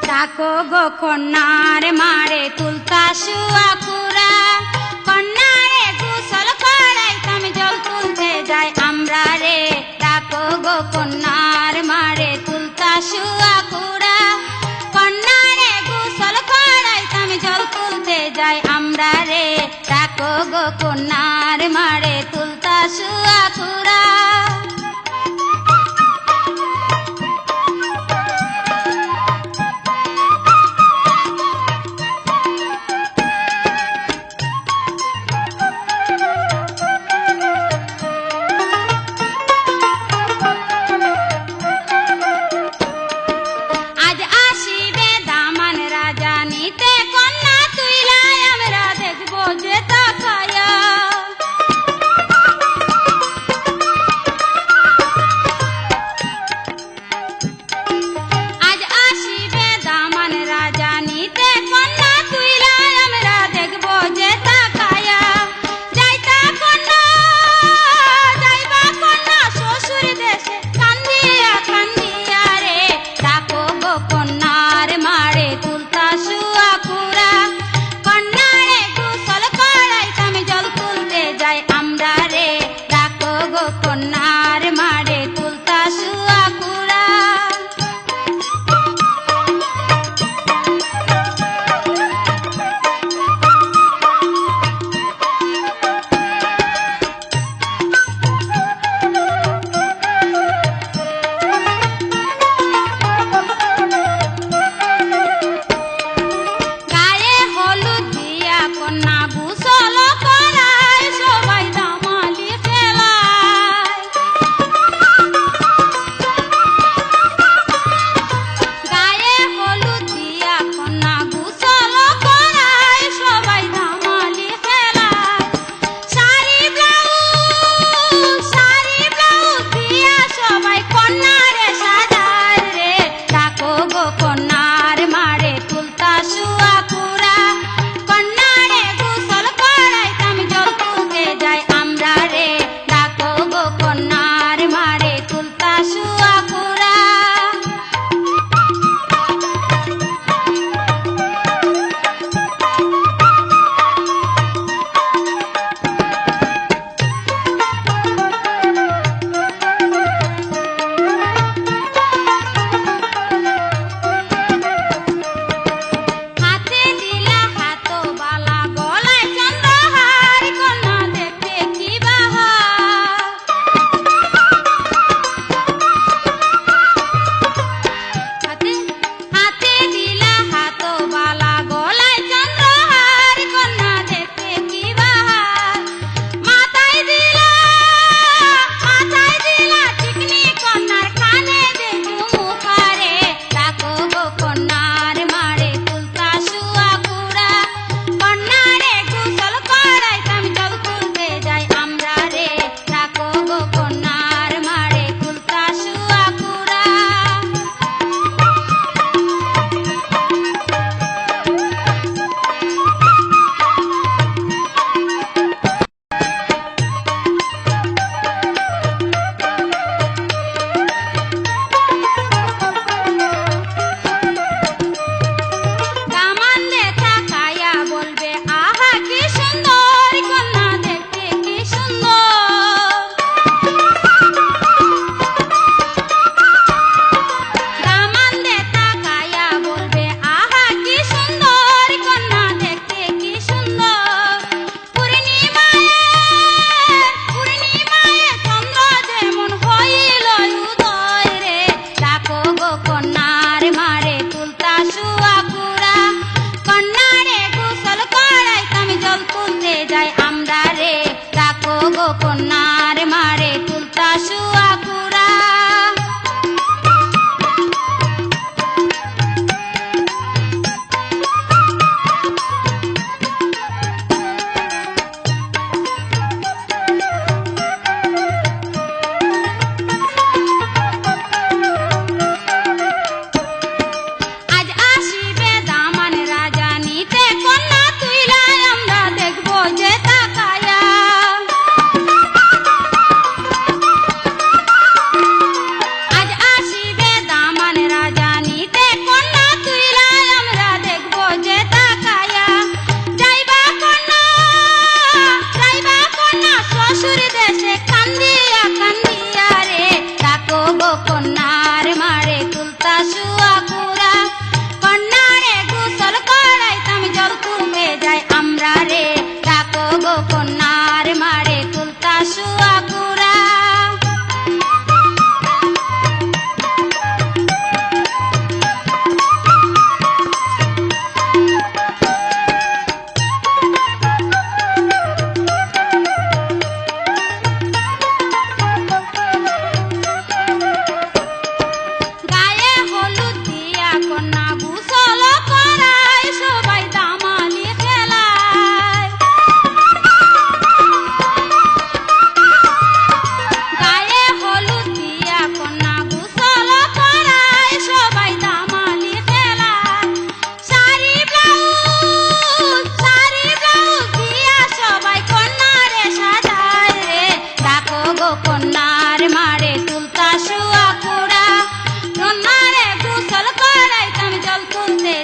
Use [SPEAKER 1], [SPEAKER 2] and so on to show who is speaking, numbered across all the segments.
[SPEAKER 1] ডাকো গো কন্যার মারে তুলতা শুয়া কুড়া, কন্যারে গোসল করাইতাম জল তুলতে যাই আমরা রে। ডাকো গো কন্যার মারে তুলতা শুয়া কুড়া, কন্যারে গোসল করাইতাম জল তুলতে যাই আমরা রে। ডাকো গো কন্যার মারে তুলতা শুয়া কুড়া। আজ আসিবে দামান রাজা নিতে কন্যা তুইলাই, আমরা দেখবো যে তাকায়া।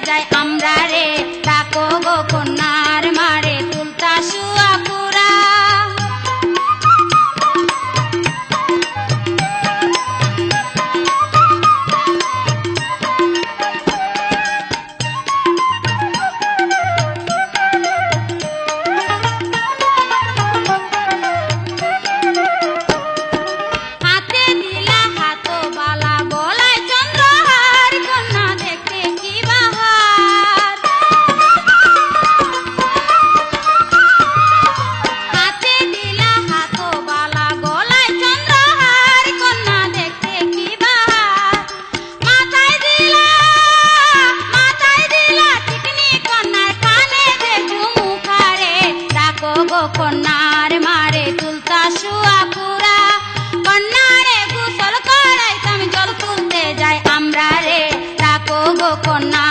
[SPEAKER 1] যাই আমরা রে, ডাকো গো কন্যার মারে তুলতা শুয়া পুরা। হাতে দিলা হাত বালা গলায় চন্দ্রহার, কন্যা দেখতে কি বাহার। হাতে দিলা হাত বালা গলায় চন্দ্রহার, কন্যা দেখতে কি বাহার। মাথায় দিলা টিকনি, কন্যার কানে দে ঝুমুকারে, ডাকো গো কন্যার মারে তুলতা শুয়া পুরা। কন্যারে গোসল করাইতাম জল তুলতে যাই আমরা রে, ডাকো গো কন্যা